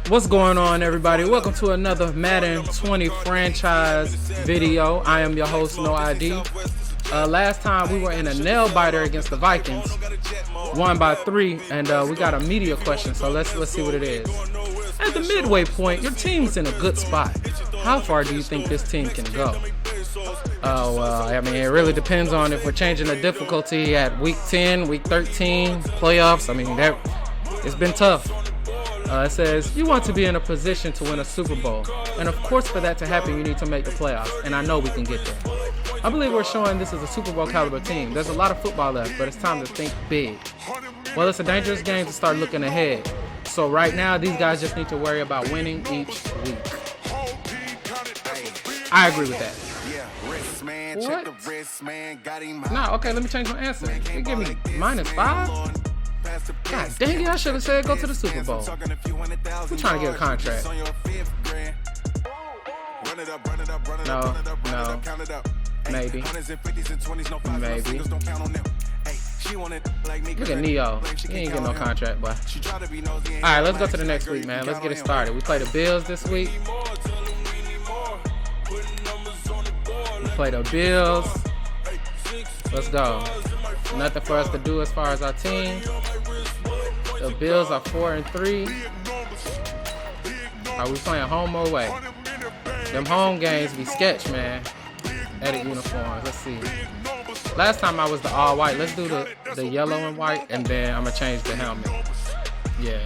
What's going on, everybody? Welcome to another Madden 20 franchise video. I am your host, No ID. Last time we were in a nail biter against the Vikings, won by 3, and we got a media question. So let's see what it is. At the midway point, your team's in a good spot. How far do you think this team can go? Oh, well, I mean, it really depends on if we're changing the difficulty at week 10, week 13, playoffs. I mean, it's been tough. It says, you want to be in a position to win a Super Bowl. And of course, for that to happen, you need to make the playoffs. And I know we can get there. I believe we're showing this is a Super Bowl caliber team. There's a lot of football left, but it's time to think big. Well, it's a dangerous game to start looking ahead. So right now, these guys just need to worry about winning each week. I agree with that. What? No, okay, let me change my answer. You give me -5? God dang it, I should have said go to the Super Bowl. We're trying to get a contract. No. Maybe. Look at Neo. He ain't getting no contract, boy. Alright, let's go to the next week, man. Let's get it started. We play the Bills this week. We play the Bills. Let's go. Nothing for us to do as far as our team. The Bills are 4-3. Are we playing home or away? Them home games be sketch, man. Edit uniforms. Let's see. Last time I was the all white. Let's do the yellow and white, and then I'm gonna change the helmet. Yeah.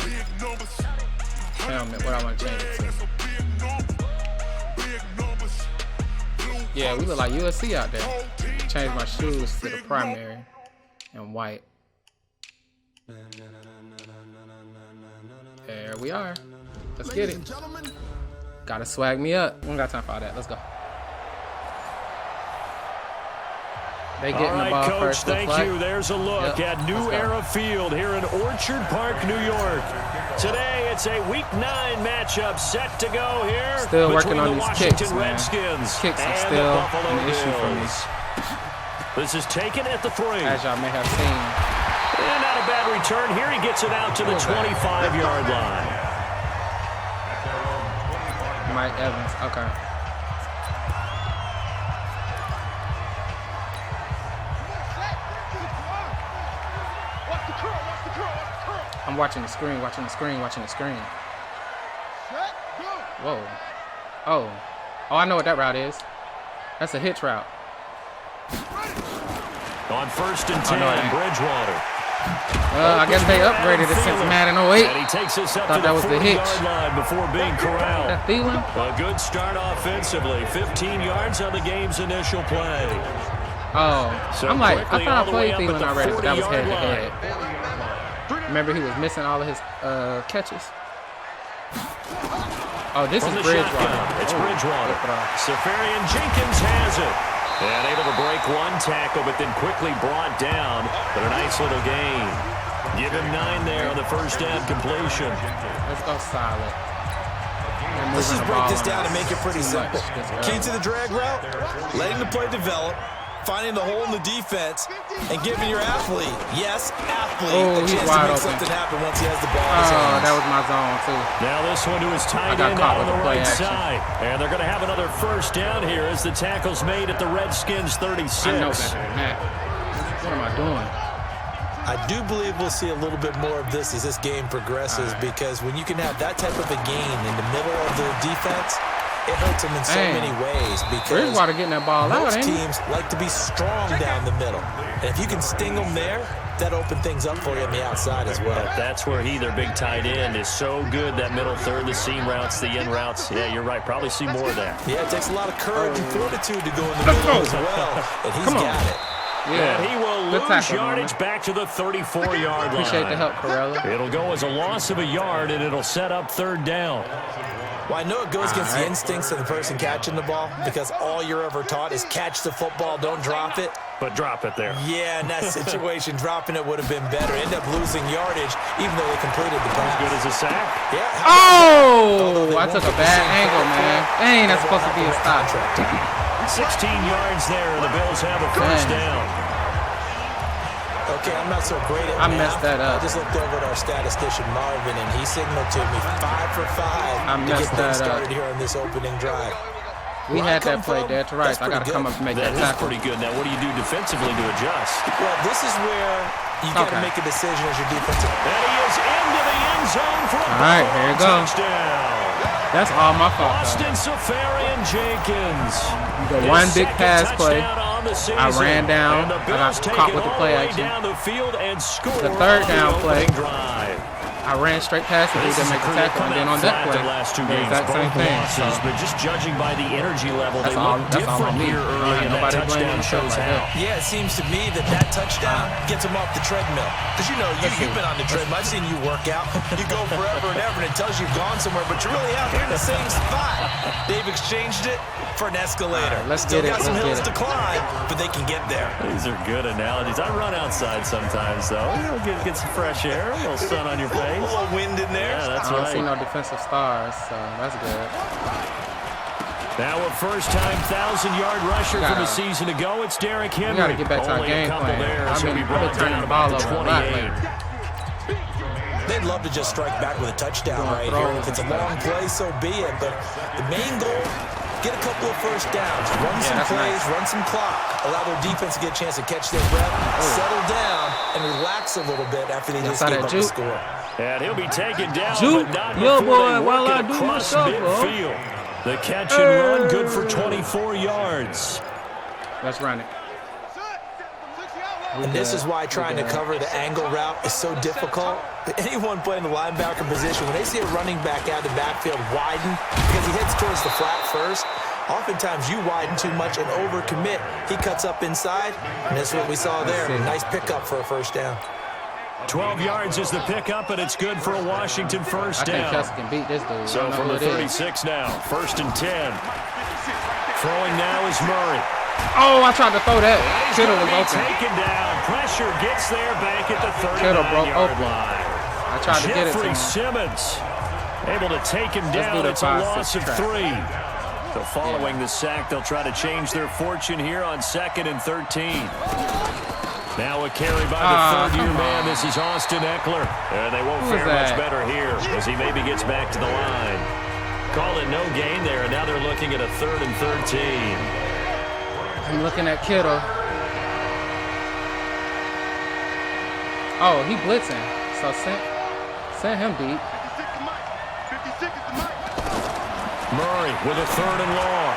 Helmet. What I want to change it to? Yeah, we look like USC out there. Change my shoes to the primary and white. There we are. Let's get it. Gotta swag me up. We don't got time for all that. Let's go. They getting the ball Coach, first. Thank you. There's a look at New Era Field here in Orchard Park, New York. Today, it's a Week 9 matchup set to go here. Still working on these Washington kicks, man. Redskins Kicks are still an issue for me. This is taken at the 3. As y'all may have seen. And not a bad return. Here he gets it out to the 25-yard line. Mike Evans. Okay. I'm watching the screen. Whoa. Oh, I know what that route is. That's a hitch route. On 1st and 10, Bridgewater. I guess they upgraded it since Madden 08. And he takes us up Thought to that was the the hitch. 40-yard line before being corralled. That Thielen? A good start offensively. 15 yards on the game's initial play. Oh, So I'm like, I quickly thought all I the played way up at Thielen the already, but that was 40-yard head-to-head. Remember, he was missing all of his catches. Oh, this From is the Bridgewater. shotgun, it's Bridgewater. Oh. Safarian Jenkins has it. And able to break one tackle, but then quickly brought down. But a nice little gain. Give him 9 there on the first down completion. Let's go solid. Let's just break this down and make it pretty simple. Key to the drag route, letting the play develop, finding the hole in the defense, and giving your athlete, yes, athlete, a chance to make something happen once he has the ball in his hands. That was my zone, too. Now this one to his tight end on the right side. And they're going to have another first down here as the tackle's made at the Redskins 36. I know better than that. What am I doing? I do believe we'll see a little bit more of this as this game progresses, because when you can have that type of a gain in the middle of the defense, it hurts them in so many ways, because Bridgewater getting that ball out, most teams like to be strong down the middle. And if you can sting them there, that opens things up for you on the outside as well. That's where their big tight end, is so good, that middle third, the seam routes, the in routes. Yeah, you're right. Probably see more of that. Yeah, it takes a lot of courage and fortitude to go in the middle as well. And he's got it. Yeah, and he will lose yardage back to the 34-yard line. Appreciate the help, Corella. It'll go as a loss of a yard, and it'll set up 3rd down. Well, I know it goes against the instincts of the person catching the ball, because all you're ever taught is catch the football, don't drop it. But drop it there. Yeah, in that situation, dropping it would have been better. End up losing yardage, even though they completed the pass. As good as a sack. Yeah. Oh! I took a bad angle, man. Dang, that's supposed to be a stop. 16 yards there, and the Bills have a first down. Okay, I'm not so great at I math. messed that up. I just looked over at our statistician, Marvin, and he signaled to me 5 for 5 I to get messed things that up. started here on this opening drive. We had that play dead to rights. I got to come up and make that That is tackle. pretty good. Now, what do you do defensively to adjust? Well, this is where you got to make a decision as your defensive. And he is into the end zone for a All right, here you go. touchdown. That's all my fault. Austin Safarian Jenkins. The one big pass play, I ran down. I got caught with the play action. The third down play, I ran straight past the dude that make the tackle, and then on that play, the exact same thing. So but just judging by the energy level, that's they all. look That's all on different me. here early, and that Nobody blaming touchdown themselves shows like how. that. Yeah, it seems to me that touchdown gets him off the treadmill. Because, you know, you've been on the treadmill. I've seen you work out. You go forever and ever, and it tells you you've gone somewhere, but you're really out here in the same spot. They've exchanged it for an escalator. Let's Still get it. got some Let's hills get it. to climb, but they can get there. These are good analogies. I run outside sometimes, though. You know, get some fresh air, a little sun on your A face. little wind in there. Yeah, that's I don't right. see no defensive stars, so that's good. Now a first-time 1,000-yard rusher from a season ago. It's Derrick Henry. We got to get back to our Only a game couple plan. there, I've so been he brought turning down the ball about over a lot 28. lately. They'd love to just strike back with a touchdown right here. If it's a long play, so be it. But the main goal, get a couple of first downs, run some plays, run some clock, allow their defense to get a chance to catch their breath, settle down, and relax a a little bit after they just gave up the score. And he'll be taken down, Juke, but not yo, before boy, they while work I it do across myself, bro. midfield. The catch and run, good for 24 yards. Let's run it. And this is why trying to cover the angle route is so difficult. Anyone playing the linebacker position, when they see a running back out of the backfield widen, because he heads towards the flat first, oftentimes you widen too much and overcommit. He cuts up inside, and that's what we saw there. Nice pickup for a first down. 12 yards is the pickup, and it's good for a Washington first down. I think Kelsey can beat this dude. So from the 36 now, 1st and 10. Throwing now is Murray. Oh, I tried to throw that. Kittle was open. Taken down. Pressure gets there back at the 39-yard line. I tried to get it to Jeffrey him. Simmons able to take him down. It's a loss of 3. So following the sack, they'll try to change their fortune here on 2nd and 13. Now a carry by the third-year man. This is Austin Eckler. And they won't fare much better here as he maybe gets back to the line. Call it no gain there, and now they're looking at a 3rd and 13. I'm looking at Kittle. Oh, he blitzing. So send him deep. Murray with a 3rd and long.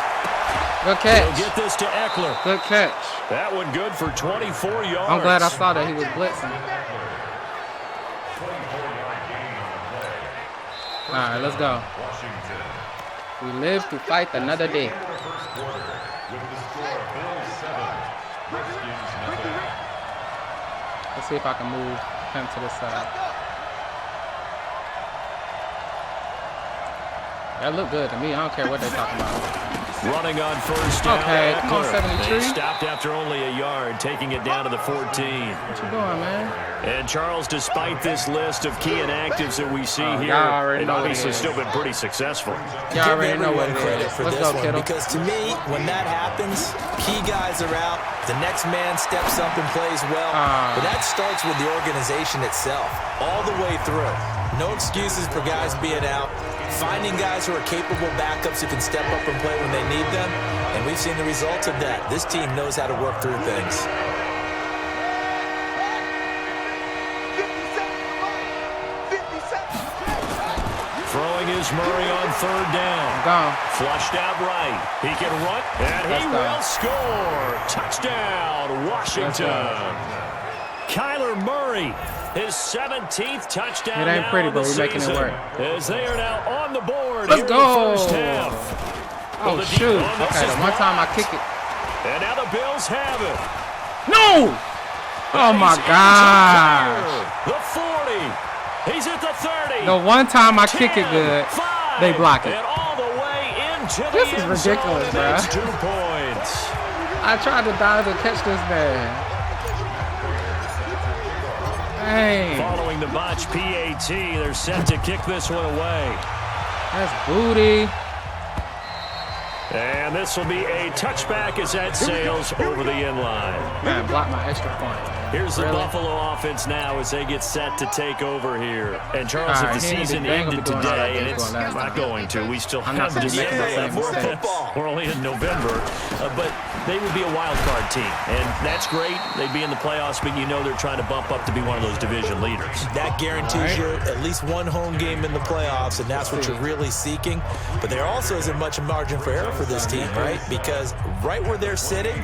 Good catch. He'll get this to Eckler. Good catch. That one good for 24 yards. I'm glad I saw that he was blitzing. All right, let's go. We live to fight another day. Let's see if I can move him to this side. That looked good to me. I don't care what they're talking about. Running on first down. Okay, come on, 73. They stopped after only a yard, taking it down to the 14. What you doing, man? And Charles, despite this list of key inactives that we see here, they've obviously still been pretty successful. Y'all already know what it credit is. for Let's this go, one, Kittle. because to me, when that happens, key guys are out, the next man steps up and plays well, but that starts with the organization itself, all the way through. No excuses for guys being out, finding guys who are capable backups who can step up and play when they need them, and we've seen the results of that. This team knows how to work through things. Throwing is Murray on 3rd down. Gone. Flushed out right. He can run, and he will score. Touchdown, Washington. Kyler Murray, his 17th touchdown. It ain't pretty, but we're making it work. As they are now on the board. Let's here go. In the first half. Oh, shoot. Okay, the one time I kick it. And now the Bills have it. No! Oh, my gosh. The 40. He's at the 30. The one time I kick it good, they block it. And all the way into This the is end ridiculous, zone, and it's bro. 2 points. I tried to dive and catch this man. Dang. Following the botch PAT, they're set to kick this one away. That's booty. And this will be a touchback as that sails over the end line. Man, block my extra point. Here's the Buffalo offense now as they get set to take over here. And Charles, if the season ended today, and it's not going to, we still have December. We're only in November, but they would be a wild card team, and that's great. They'd be in the playoffs, but you know they're trying to bump up to be one of those division leaders. That guarantees you at least one home game in the playoffs, and that's what you're really seeking. But there also isn't much margin for error for this team, right? Because right where they're sitting,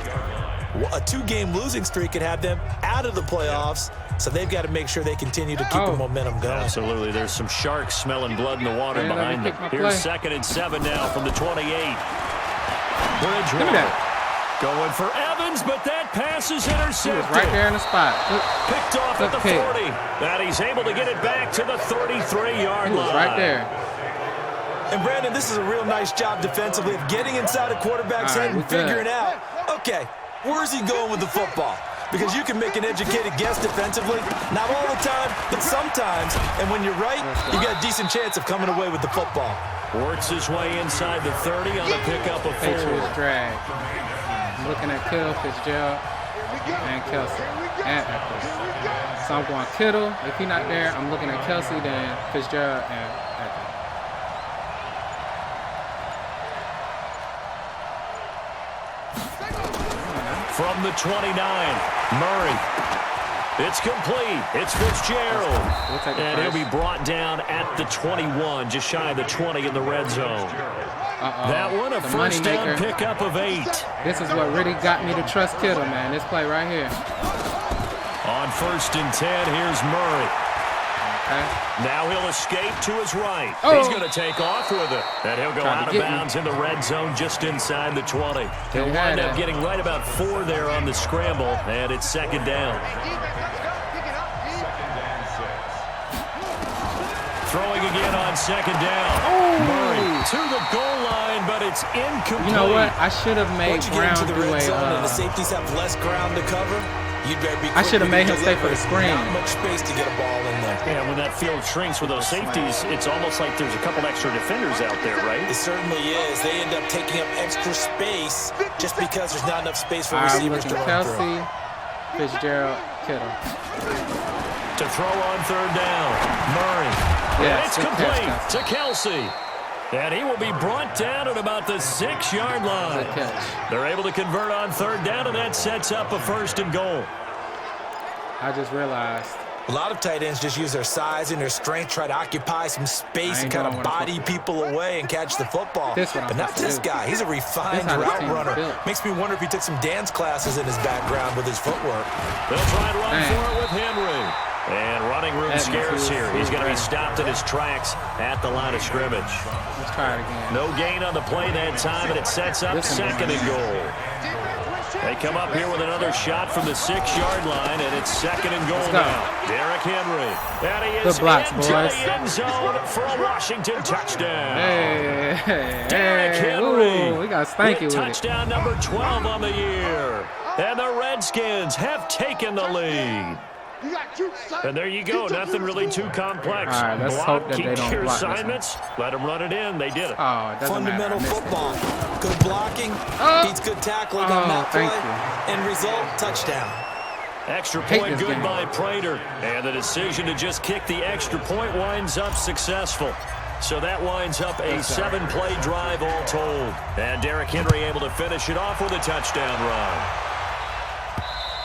a 2-game losing streak could have them out of the playoffs, so they've got to make sure they continue to keep the momentum going. Absolutely. There's some sharks smelling blood in the water behind them. Here's 2nd and 7 now from the 28. Bridgewater going for Evans, but that pass is intercepted. He was right there in the spot. Picked off at the 40. And he's able to get it back to the 33-yard line. Right there. And, Brandon, this is a real nice job defensively of getting inside a quarterback's head and figuring out, okay, where's he going with the football? Because you can make an educated guess defensively, not all the time, but sometimes. And when you're right, you got a decent chance of coming away with the football. Works his way inside the 30 on a pickup of 4. Patriots drag. I'm looking at Kittle, Fitzgerald, and Kelsey, and Eckler. So I'm going Kittle. If he's not there, I'm looking at Kelsey, then Fitzgerald, and Eckler. From the 29, Murray. It's complete. It's Fitzgerald. And he'll be brought down at the 21, just shy of the 20 in the red zone. That one, a first down pickup of 8. This is what really got me to trust Kittle, man. This play right here. On 1st and 10, here's Murray. Now he'll escape to his right. He's going to take off with it. And he'll go out of bounds in the red zone just inside the 20. He'll wind up getting right about 4 there on the scramble, and it's 2nd down. Throwing again on 2nd down. Murray to the goal line, but it's incomplete. You know what? I should have made Brown do a... and the safeties have less ground to cover. You'd better be. I should have made him stay for the screen. Not much space to get a ball in there. Yeah, when that field shrinks with those safeties, it's almost like there's a couple extra defenders out there, right? It certainly is. They end up taking up extra space just because there's not enough space for receivers to run through. Kelsey, Fitzgerald, Kittle. To throw on 3rd down, Murray. Yes, it's complete to Kelsey. And he will be brought down at about the 6-yard line. They're able to convert on 3rd down, and that sets up a 1st and goal. I just realized. A lot of tight ends just use their size and their strength, try to occupy some space and kind of body people away and catch the football. But not this guy. He's a refined route runner. Makes me wonder if he took some dance classes in his background with his footwork. They'll try and run for it with Henry. And running room scarce here. He's going to be stopped in his tracks at the line of scrimmage. Let's try it again. No gain on the play that time, and it sets up 2nd and goal. They come up here with another shot from the 6-yard line, and it's 2nd and goal now. Derrick Henry. And he is into the end zone for a Washington touchdown. Derrick Henry. Ooh, we got stanky with touchdown number 12 on the year. And the Redskins have taken the lead. And there you go. Nothing really too complex. All right, let's hope that they don't your block assignments. Let them run it in. They did it. Oh, it doesn't Fundamental matter. football. Good blocking. Beats good tackling on that play. End result, touchdown. Extra point good by Prater. And the decision to just kick the extra point winds up successful. So that winds up a 7-play drive all told. And Derrick Henry able to finish it off with a touchdown run.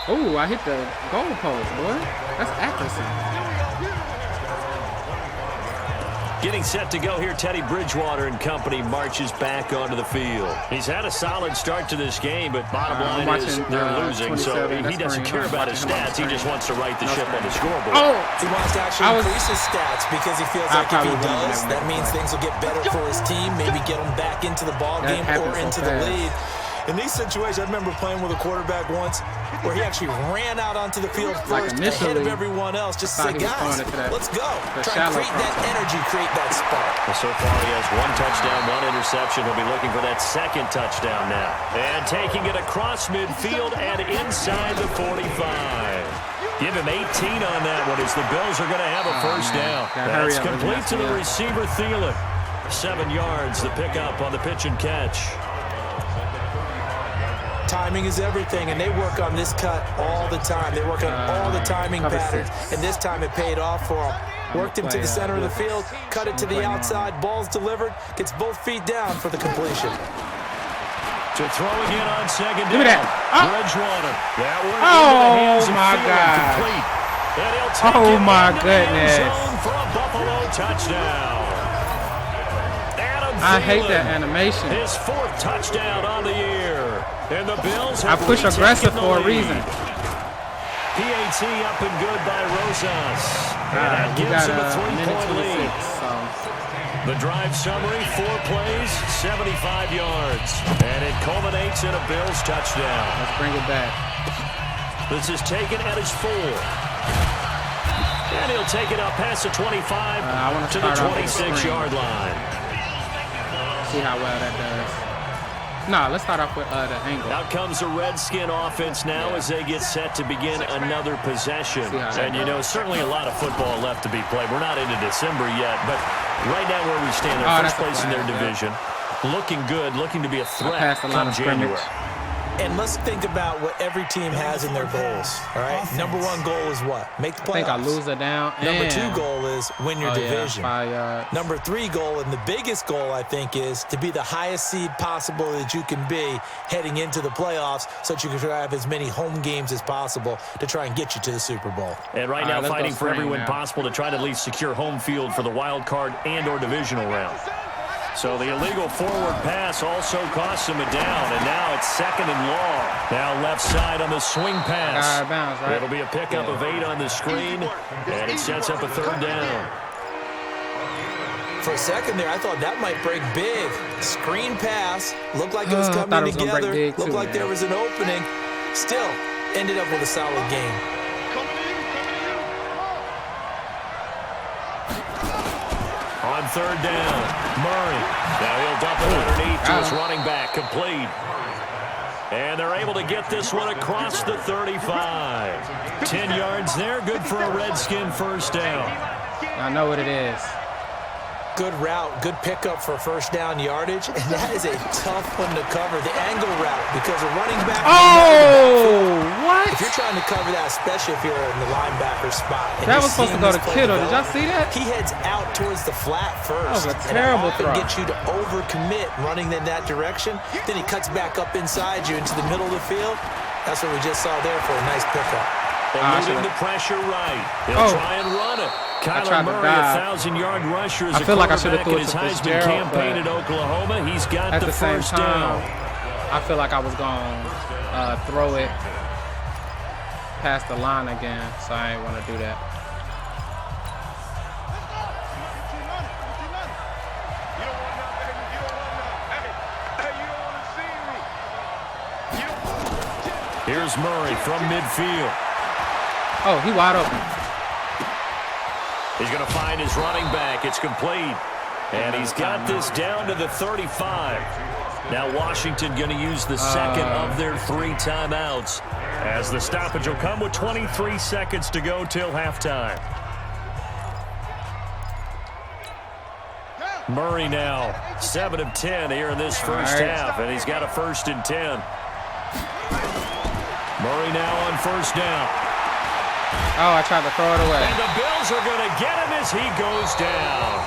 Oh, I hit the goal post, boy. That's accuracy. Getting set to go here, Teddy Bridgewater and company marches back onto the field. He's had a solid start to this game, but bottom line is they're losing, so he doesn't care about his stats. He just wants to right the ship on the scoreboard. He wants to actually increase his stats because he feels like if he does, that means things will get better for his team, maybe get him back into the ball game or into the lead. In these situations, I remember playing with a quarterback once where he actually ran out onto the field first ahead of everyone else. Just say, guys, let's go. Try and create that energy, create that spark. Well, so far, he has 1 touchdown, 1 interception. He'll be looking for that 2nd touchdown now. And taking it across midfield and inside the 45. Give him 18 on that one as the Bills are going to have a first down. That's complete to the receiver, Thielen. 7 yards, the pickup on the pitch and catch. Timing is everything, and they work on this cut all the time. They work on all the timing patterns, and this time it paid off for them. Worked him to the center of the field, cut it to the outside, ball's delivered, gets both feet down for the completion. To throw again on second down. Give me that. Bridgewater. That one Oh, my God. Oh, my goodness. For a Buffalo touchdown. I hate that animation. His 4th touchdown on the year. And the Bills I push aggressive for a reason. PAT up and good by Rosas. And that gives him a 3-point lead. The drive summary, 4 plays, 75 yards. And it culminates in a Bills touchdown. Let's bring it back. This is taken at his 4. And he'll take it up past the 25 to the 26-yard line. See how well that does. No, let's start off with the angle. Out comes the Redskin offense now as they get set to begin another possession. And, you know, certainly a lot of football left to be played. We're not into December yet, but right now where we stand, they're first place in their division. Looking good, looking to be a threat come January. And let's think about what every team has in their goals, all right? Number 1 goal is what? Make the playoffs. I think I lose it down. Number 2 goal is win your division. Yeah, Number 3 goal, and the biggest goal, I think, is to be the highest seed possible that you can be heading into the playoffs so that you can have as many home games as possible to try and get you to the Super Bowl. And right now fighting for every win possible to try to at least secure home field for the wild card and or divisional round. So the illegal forward pass also costs him a down, and now it's 2nd and long. Now left side on the swing pass. Out of bounds, right? It'll be a pickup of 8 on the screen, and it sets up a 3rd down. For a second there, I thought that might break big. Screen pass, looked like it was coming together, looked like there was an opening. Still, ended up with a solid game. On 3rd down, Murray. Now he'll dump it underneath to his running back, complete. And they're able to get this one across the 35. 10 yards there, good for a Redskin 1st down. I know what it is. Good route, good pickup for 1st down yardage, and that is a tough one to cover. The angle route, because a running back... Oh, what? If you're trying to cover that, especially if you're in the linebacker spot. That was supposed to go to Kittle. Did y'all see that? He heads out towards the flat first. That was a terrible throw. Get you to overcommit running in that direction. Then he cuts back up inside you into the middle of the field. That's what we just saw there for a nice pickup. Eluding the pressure right. He'll try and run it. Kyler Murray, 1,000-yard rusher as a quarterback in his Heisman campaign at Oklahoma. He's got the 1st down. I feel like I was going to throw it past the line again, so I ain't want to do that. Here's Murray from midfield. Oh, he wide open. He's going to find his running back. It's complete. And he's got this down to the 35. Now Washington going to use the 2nd of their 3 timeouts, as the stoppage will come with 23 seconds to go till halftime. Murray now 7 of 10 here in this first half, and he's got a 1st and 10. Murray now on 1st down. Oh, I tried to throw it away. And the Bills are going to get him as he goes down.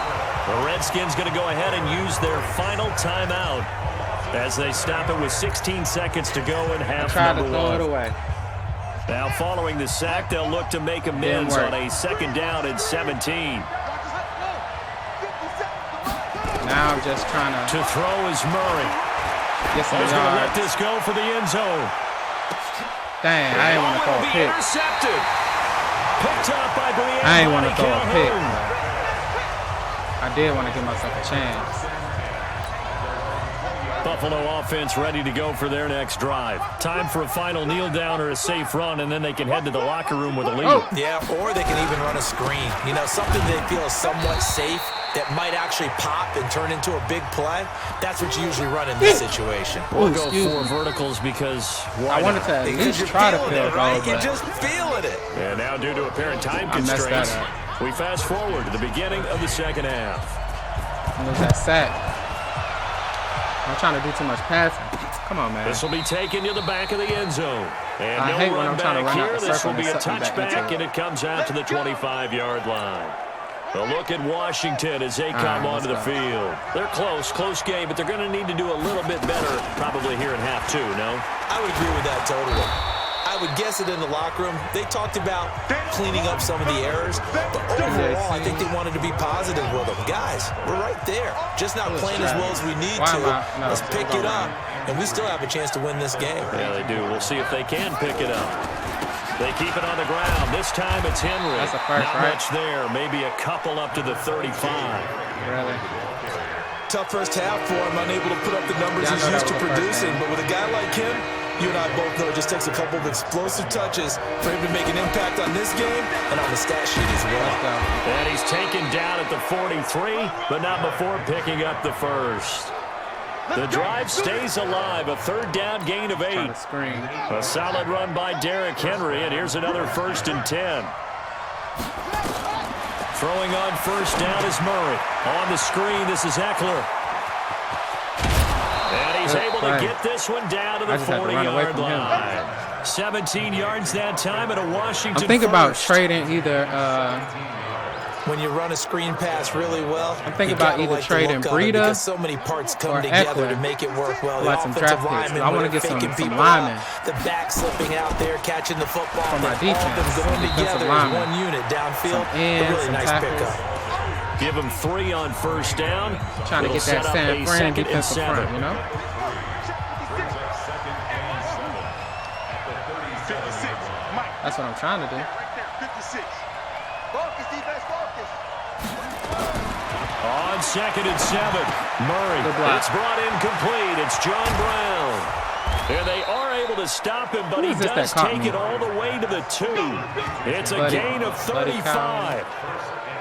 The Redskins going to go ahead and use their final timeout as they stop it with 16 seconds to go in half number 1. Throw it away. Now following the sack, they'll look to make amends on a 2nd down and 17. Now I'm just trying to throw is Murray. Get some yards. Going to let this go for the end zone. Dang, I didn't want to throw a pick. Intercepted. Picked up by I ain't want to throw a pick. I did want to give myself a chance. Buffalo offense ready to go for their next drive. Time for a final kneel down or a safe run, and then they can head to the locker room with a lead. Yeah, or they can even run a screen. You know, something they feel is somewhat safe that might actually pop and turn into a big play. That's what you usually run in this situation. We'll go 4 verticals because I wanted to at least try to field goal. Right? You're just feeling it. And now due to apparent time constraints, we fast forward to the beginning of the 2nd half. It was that sack. I'm trying to do too much passing. Come on, man. This will be taken to the back of the end zone. And I hate when I'm trying to run out the This circle will be and a suck me back touchback, into it. and it comes out to the 25-yard line. A look at Washington as they come onto the field. They're close game, but they're going to need to do a little bit better probably here in half two, no? I would agree with that totally. I would guess it in the locker room. They talked about cleaning up some of the errors, but overall, I think they wanted to be positive with them. Guys, we're right there. Just not playing as well as we need to. Let's pick it up, and we still have a chance to win this game. Yeah, they do. We'll see if they can pick it up. They keep it on the ground. This time it's Henry. That's a first, Not much there. Maybe a couple up to the 35. Really? Tough first half for him, unable to put up the numbers he's used to producing. But with a guy like him, you and I both know it just takes a couple of explosive touches for him to make an impact on this game and on the stat sheet as well. And he's taken down at the 43, but not before picking up the first. The drive stays alive, a third down gain of 8. A solid run by Derrick Henry, and here's another 1st and 10. Throwing on first down is Murray. On the screen, this is Eckler. And he's able to get this one down to the 40-yard line. 17 yards that time at a Washington I'm thinking about trading either... when you run a screen pass really well, I'm thinking about either trading Breida so many parts come together to make it work well. Like some draft picks. I want to get some linemen. The back slipping out there, catching the football. For my defense. All of them going together as one unit downfield. Ends, a really nice pickup. Give him 3 on first down. Trying to get that San Fran defensive front, you know? That's what I'm trying to do. On 2nd and 7, Murray. It's brought in complete. It's John Brown. And they are able to stop him, but he does take it all the way to the 2. It's a gain of 35.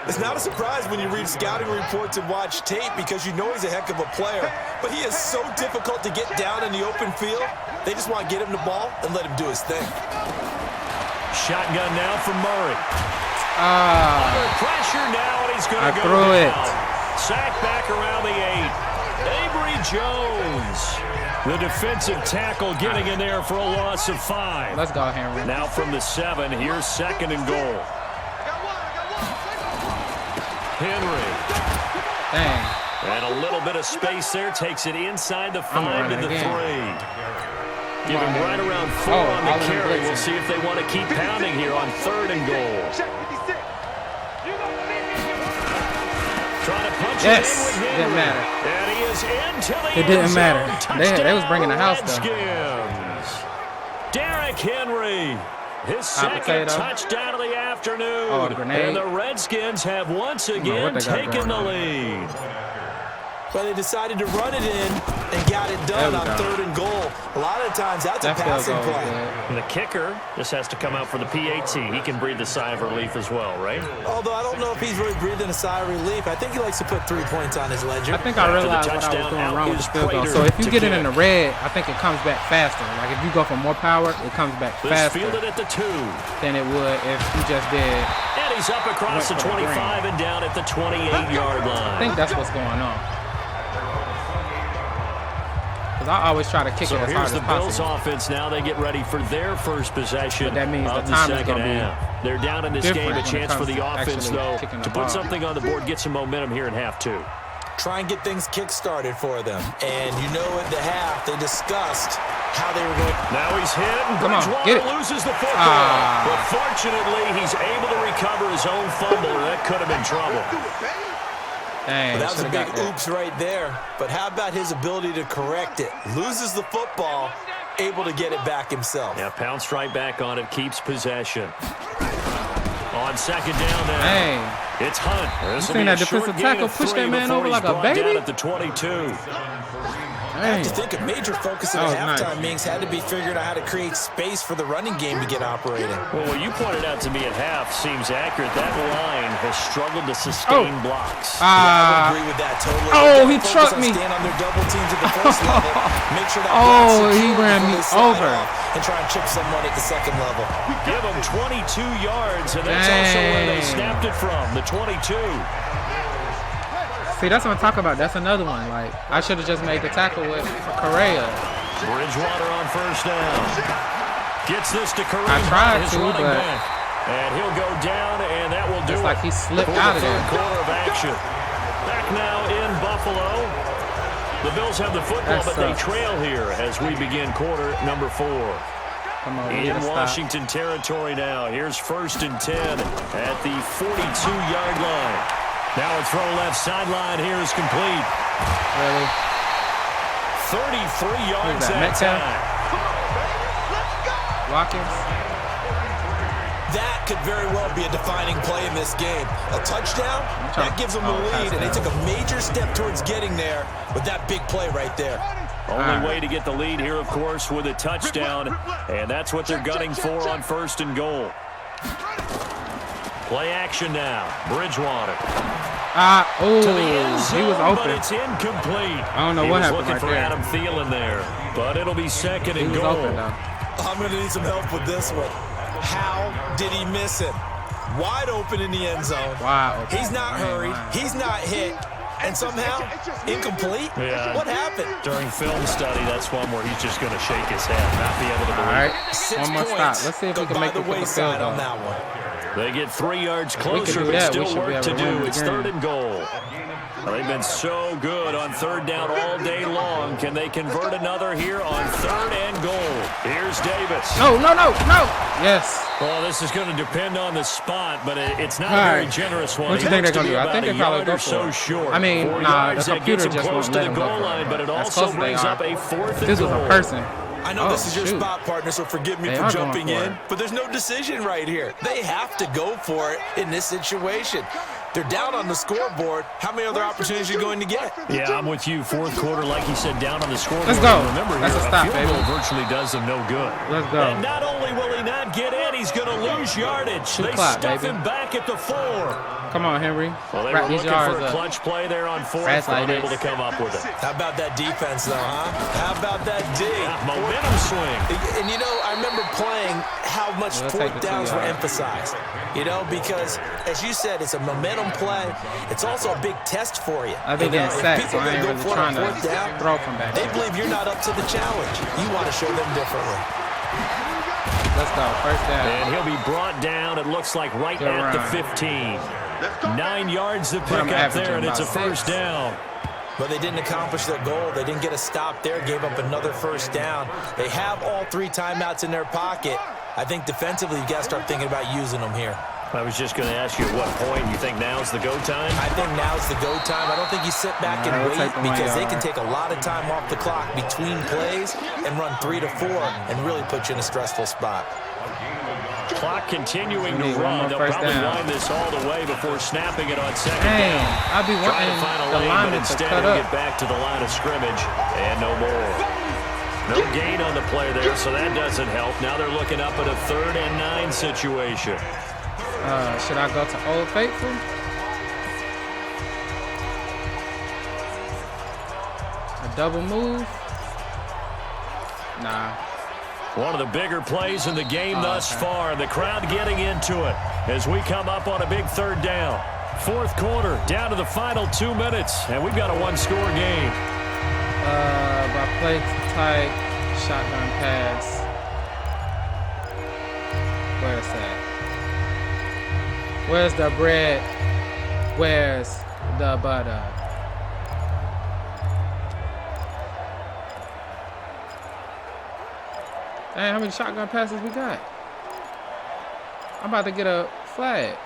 It's not a surprise when you read scouting reports and watch tape because you know he's a heck of a player, but he is so difficult to get down in the open field. They just want to get him the ball and let him do his thing. Shotgun now from Murray. Under pressure now, and he's going to go down. Sack back around the 8. Avery Jones, the defensive tackle, getting in there for a loss of 5. Let's go, Henry. Now from the 7, here's 2nd and goal. Henry. Dang. And a little bit of space there. Takes it inside the 5 to the 3. Give him right around 4 on the carry. We'll see if they want to keep pounding here on 3rd and goal. Trying to punch it in with Henry. Didn't matter. And he is into the It didn't end matter. zone. They was bringing the house though. Derrick Henry. His second touchdown of the afternoon. Oh, a grenade. And the Redskins have once again taken the lead. Well, they decided to run it in and got it done on 3rd and goal. A lot of times that's a passing play. And the kicker just has to come out for the PAT. He can breathe a sigh of relief as well, right? Although I don't know if he's really breathing a sigh of relief. I think he likes to put 3 points on his ledger. I think I realized what I was doing wrong with the field goal. So if you get it in the red, I think it comes back faster. Like if you go for more power, it comes back faster fielded at the 2 than it would if you just did. And he's up across the 25 and down at the 28-yard line. I think that's what's going on. I always try to kick it as hard as possible. So here's the Bills offense now. They get ready for their first possession that means of the second half. They're down in this game. A chance for the offense, though, to put something on the board, get some momentum here in half 2. Try and get things kick-started for them. And you know at the half, they discussed how they were going. Now he's hit, and Bridgewater loses the football. But fortunately, he's able to recover his own fumble, or that could have been trouble. Dang, that was a big oops right there. But how about his ability to correct it? Loses the football, able to get it back himself. Yeah, pounced right back on it, keeps possession. On second down now. Dang. It's Hunt. You seen that defensive tackle push that man over like a baby? Down at the 22. I have to think a major focus of the halftime meetings had to be figuring out how to create space for the running game to get operating. Well, what you pointed out to me at half seems accurate. That line has struggled to sustain blocks. I would agree with that totally. He trucked me. Stand on their double teams at the first level. Make sure that he ran me over. And try and chip someone at the second level. Give them 22 yards, and that's also where they snapped it from, the 22. See, that's what I'm talking about. That's another one. Like, I should have just made the tackle with Correa. Bridgewater on first down. Gets this to Kareem. I tried his to, running but back. And he'll go down, and that will do it's it. like he slipped for out the of there. third quarter of action. Back now in Buffalo. The Bills have the football, but they trail here as we begin quarter number 4. Come on, In Washington territory now. Here's 1st and 10 at the 42-yard line. Now a throw left sideline here is complete. Really? 33 yards that time. Watkins? That could very well be a defining play in this game. A touchdown, that gives them the lead, and they took a major step towards getting there with that big play right there. Only way to get the lead here, of course, with a touchdown, and that's what they're gunning for on 1st and goal. Play action now. Bridgewater. He was open. But it's incomplete. I don't know what happened right there. He was looking for Adam Thielen there, but it'll be 2nd and goal. Open, I'm going to need some help with this one. How did he miss him? Wide open in the end zone. Wide open. He's not hurried. He's not hit. And somehow, incomplete? Yeah. What happened? During film study, that's one where he's just going to shake his head, not be able to believe. All right, one more stop. Let's see if we can make it the field on that one. They get 3 yards closer, but still work to do. It's 3rd and goal. Well, they've been so good on 3rd down all day long. Can they convert another here on 3rd and goal? Here's Davis. No. Yes. Well, this is going to depend on the spot, but it's not a very generous one. What do you think they're going to do? I think they probably go for it. Short. I mean, the computer just won't let them go for line, it. but it That's also close brings up a 4th and goal. This was a person. I know this is your spot, partner, so forgive me for jumping in, but there's no decision right here. They have to go for it in this situation. They're down on the scoreboard. How many other opportunities are you going to get? Yeah, I'm with you. 4th quarter, like you said, down on the scoreboard. Let's go. Remember, that's here, a stop, field baby. goal virtually does them no good. Let's go. And not only will he not get in, he's going to lose yardage. They stuff him back at the 4. Come on, Henry. Well, they were looking for a clutch play there on 4th, unable to come up with it. How about that defense, though, huh? How about that D? Momentum swing. And, you know, I remember playing how much 4th downs were emphasized. You know, because, as you said, it's a momentum play. It's also a big test for you. I've been getting sacked, so I ain't really trying to down, throw from back. They believe you're not up to the challenge. You want to show them differently. Let's go. 1st down. And he'll be brought down, it looks like, right at the 15. 9 yards to pick up there, and it's a 1st down. But they didn't accomplish their goal. They didn't get a stop there, gave up another 1st down. They have all 3 timeouts in their pocket. I think defensively, you got to start thinking about using them here. I was just going to ask you at what point you think now's the go time? I think now's the go time. I don't think you sit back and wait because they can take a lot of time off the clock between plays and run 3 to 4 and really put you in a stressful spot. Clock continuing to run. They'll probably wind this all the way before snapping it on 2nd down. I'll be wanting the lineman to cut up. Get back to the line of scrimmage and no more. No gain on the play there, so that doesn't help. Now they're looking up at a 3rd and 9 situation. Should I go to Old Faithful? A double move? Nah. One of the bigger plays in the game thus far, and the crowd getting into it as we come up on a big 3rd down. 4th quarter, down to the final 2 minutes, and we've got a 1-score game. By play type, shotgun pass. Where's that? Where's the bread? Where's the butter? Hey, how many shotgun passes we got? I'm about to get a flag.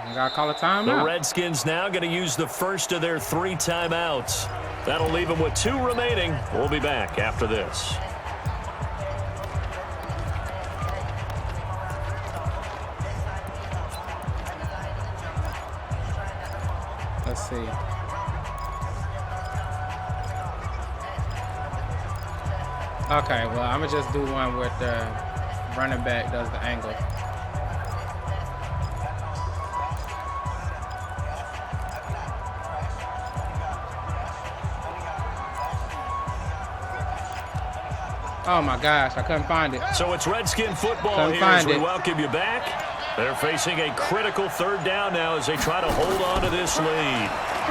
You gotta call a timeout. The Redskins now going to use the first of their 3 timeouts. That'll leave them with 2 remaining. We'll be back after this. Let's see. Okay, well, I'm going to just do one with the running back does the angle. Oh, my gosh, I couldn't find it. So it's Redskin football Couldn't here find as we it. welcome you back. They're facing a critical third down now as they try to hold on to this lead.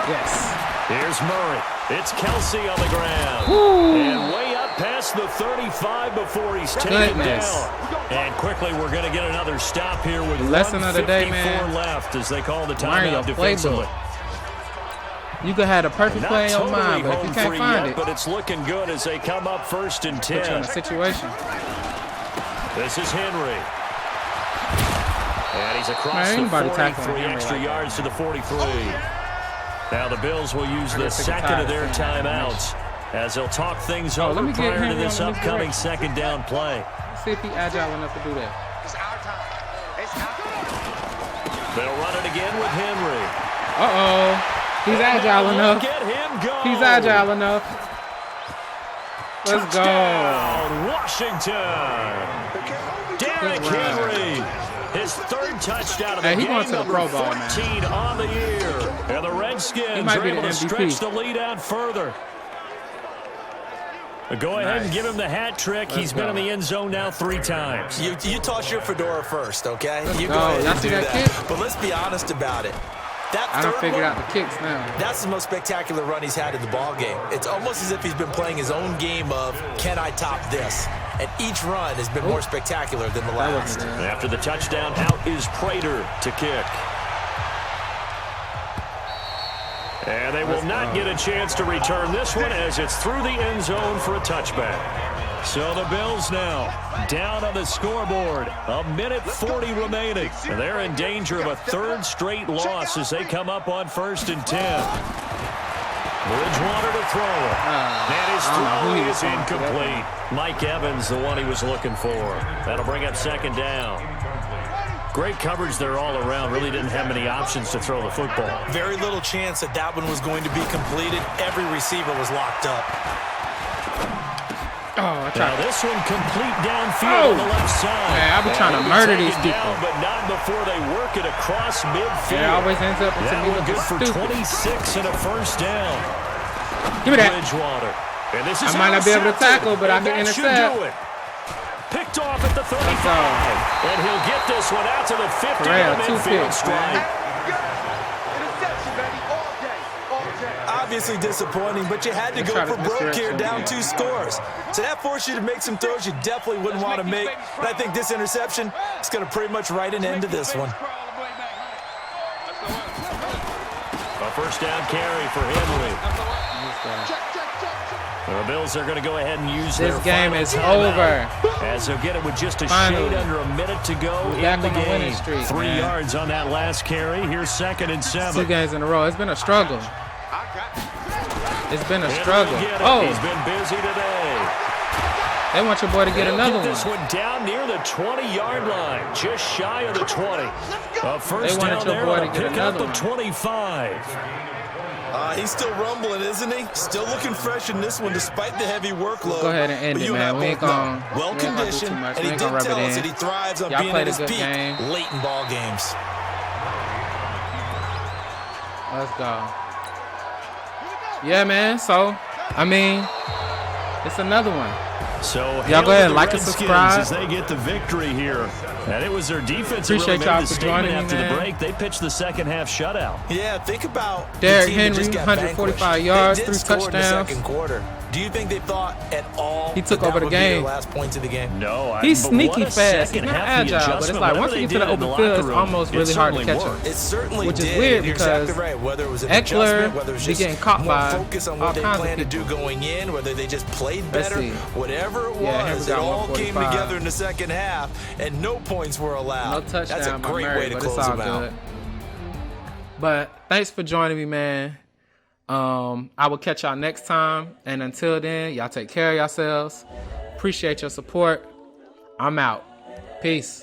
Yes. Here's Murray. It's Kelsey on the ground. Woo. And way up past the 35 before he's taken down. And quickly we're going to get another stop here with lesson of the day, man. left as they call the Learn your timeout defensively. You could have a perfect play in your mind, but if you can't find it. But it's looking good as they come up 1st and 10. Put you in a situation. This is Henry. And he's across the 43 extra yards to the 43. Now the Bills will use the second of their timeouts as they'll talk things over prior to this upcoming second down play. Let's see if he's agile enough to do that. They'll run it again with Henry. Uh-oh. He's agile enough. Get him going. He's agile enough. Let's go. Washington. Derrick Henry. His 3rd touchdown of the game, he going to the Pro Bowl, 14 man. on the year. And the Redskins are able to stretch the lead out further. But go ahead and give him the hat trick. He's been in the end zone now 3 times. You toss your fedora first, okay? You go ahead and do that. Kick? But let's be honest about it. I done figured out the kicks now. That's the most spectacular run he's had in the ball game. It's almost as if he's been playing his own game of, can I top this? And each run has been more spectacular than the last. After the touchdown, out is Prater to kick. And they will not get a chance to return this one as it's through the end zone for a touchback. So the Bills now down on the scoreboard. 1:40 remaining. And they're in danger of a 3rd straight loss as they come up on 1st and 10. Bridgewater to throw it. And his throw is incomplete. Mike Evans, the one he was looking for. That'll bring up 2nd down. Great coverage there all around. Really didn't have many options to throw the football. Very little chance that that one was going to be completed. Every receiver was locked up. Now this one complete downfield on the left side. Man, I've been trying to murder these people. Down, but not before they work it across midfield. Yeah, always ends up into me looking good for stupid. 26 and a 1st down. Give me that. Bridgewater. And this is I might not be able to tackle, but I can intercept. Picked off at the 35. And he'll get this one out to the 50 on the midfield strike. Obviously disappointing, but you had to go for broke here, down 2 scores. So that forced you to make some throws you definitely wouldn't want to make. And I think this interception is going to pretty much write an end to this one. A 1st down carry for Henry. The Bills are going to go ahead and use this game is over. As they'll get it with just a shade under a minute to go in the game. 3 yards on that last carry. Here's 2nd and 7. 2 games in a row. It's been a struggle. It's been a struggle. He's been busy today. They want your boy to get another one. This one down near the 20-yard line, just shy of the 20. First they wanted down your there boy to to get pick up another the 25. He's still rumbling, isn't he? Still looking fresh in this one despite the heavy workload. Go ahead and end it, man. We ain't going to well-conditioned, and he did tell us that he thrives on being at his peak late in ball games. Let's go. Yeah, man. So, I mean, it's another one. So y'all go ahead and like and subscribe as they get the victory here. And it was their defense that really made the statement after the break. They pitched the second half shutout. Yeah, think about Derrick Henry, 145 yards, 3 touchdowns. Second quarter. Do you think they thought at all he took over the game? Last points of the game? No, he's sneaky fast. He's not agile, but it's like once you get to the open field, it's almost really hard to catch him. It certainly which is weird because whether it was an Eckler whether it was be getting caught by focus on what they planned to do going in, whether they just played better, whatever it was, it all came together in the second half, and no points were allowed. No touchdown. That's a great way to close them out. But thanks for joining me, man. I will catch y'all next time. And until then, y'all take care of yourselves. Appreciate your support. I'm out. Peace.